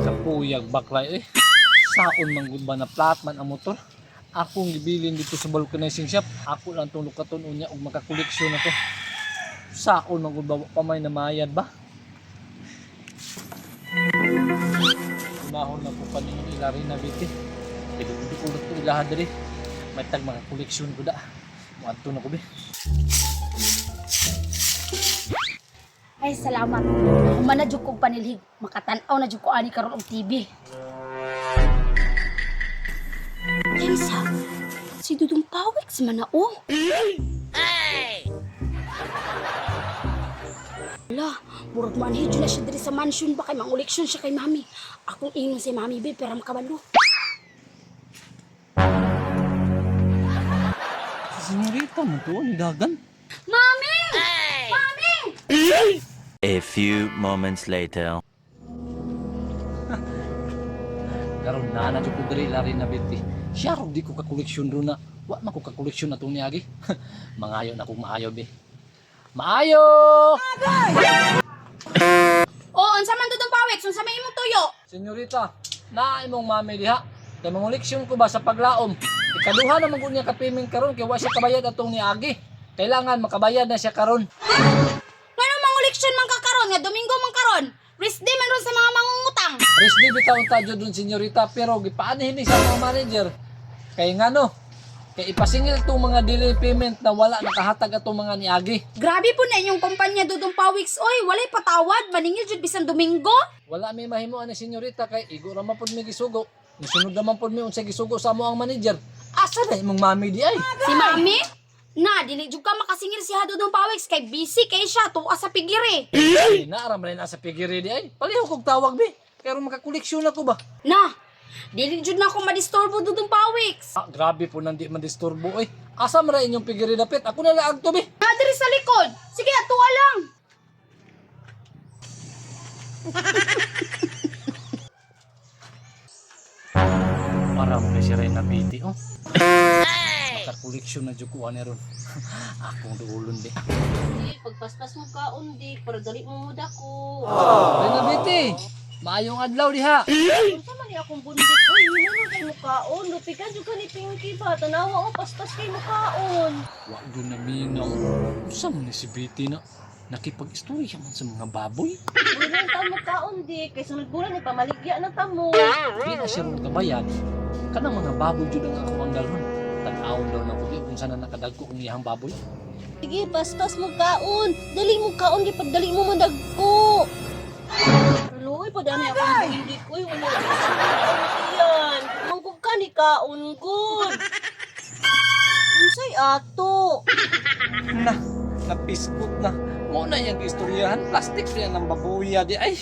Kapuyag baklay Saon man gud ba na flat man ang motor. Akong gibilin dito sa vulcanizing shop. Ako lang itong lukaton unya og makakoleksyon na to. Saon man gud ba pamay na mayad ba? Mahon na po pa ninyo ilari na biti. Pero hindi ko ito ilahan dali. May tag makakoleksyon ko da. Muadto na ko be. Ay, salamat. Humana jud kog panilhig. Makatan-aw na jud ko ani karon og TV. Kinsa? Si Dudong Pawix man na oh. Wala, murag manhid na siya diri sa mansion ba kay manguleksyon siya kay mami. Akong ingnon si mami be pero makabalo. Senyorita mo to ni dagan. Mami! Mami! A few moments later. Karon na jud ko diri lari na biti. Siya ro di ko ka koleksyon ro na. Wa man ko ka koleksyon atong niagi. Mangayo na kog maayo be. Maayo! Oh, unsa man Dudong Pawix? Unsa may imong tuyo? Senyorita, naa imong mami diha. Kay manguleksyon ko ba sa paglaom. Ikaduha na magud niya ka payment karon kay wa siya kabayad atong niagi. Kailangan makabayad na siya karon. Ngano manguleksyon man ka karon nga Domingo man karon? Rest day man ron sa mga mangungutang. Rest day bitaw ta jud dun senyorita pero gipaanihin ni sa mga manager. Kay ngano? Kay ipasingil tong mga delay payment na wala nakahatag atong mga niagi. Grabe po na inyong kumpanya Dudong Pawix. Oy, walay patawad. Maningil jud bisan Domingo. Wala may mahimo ani senyorita kay igo ra man pud mi gisugo. Nisunod naman pud mi unsay gisugo sa amo ang manager. Asa na imong mami di ay? Si Mami? Na, dili jud ka makasingil si Dudong Pawix kay busy kay siya tuwa sa pigiri. Ay, naaram na sa pigiri di ay. Paliho kog tawag bi. Pero makakoleksyon ako ba? Na, dili jud na ako madisturbo Dudong Pawix. Ah, grabe po nandi man disturbo oy. Asa man ra inyong pigiri dapit? Ako na laag to bi. Na, diri sa likod. Sige, tuwa lang. Para mo na siya rin na biti oh. Makakoleksyon na jud ko ani ron. Akong duulon di. Di, pagpaspas mo ka, undi, para dali mo muda ko. Ren na biti. Maayong adlaw diha. Kung sa man akong bundik, uy, yun mo kay mukaon. Lupikan yung ka ni Pinky ba? Tanawa ko, paspas kay mukaon. Wa gyud na minaw. Unsa man ni si Biti na nakipag-istorya man sa mga baboy? Uy, lang ta mukaon, di. Kay sunod bulan, ipamaligya na tamo. Di na siya ron kabayan. Kanang mga baboy jud ang ako ang dalhon. Tan-awon daw na ko di kung saan na nakadagko ang iyang baboy. Sige, paspas mo kaon. Dali mo kaon, di pagdali mo mandagko. Luoy, padami akong bundik. Uy, wala ka sa yan. Mangkog ka ni kaon, good. Unsay ato? Na, napiskot na. Mo na yung istoryahan. Plastic yan ang babuya di ay.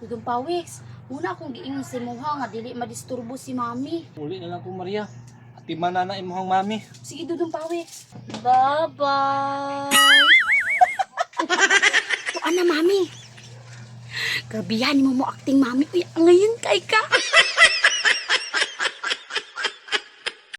Dudong Pawix, una akong giingon si Moha nga dili madisturbo si Mami. Uli na lang ko Maria. Ati manana imuhang mami. Sige, Dudong Pawix. Bye-bye. Tuan na, Mami. Grabihan mo mo acting, Mami. Uy, ngayon kay ka.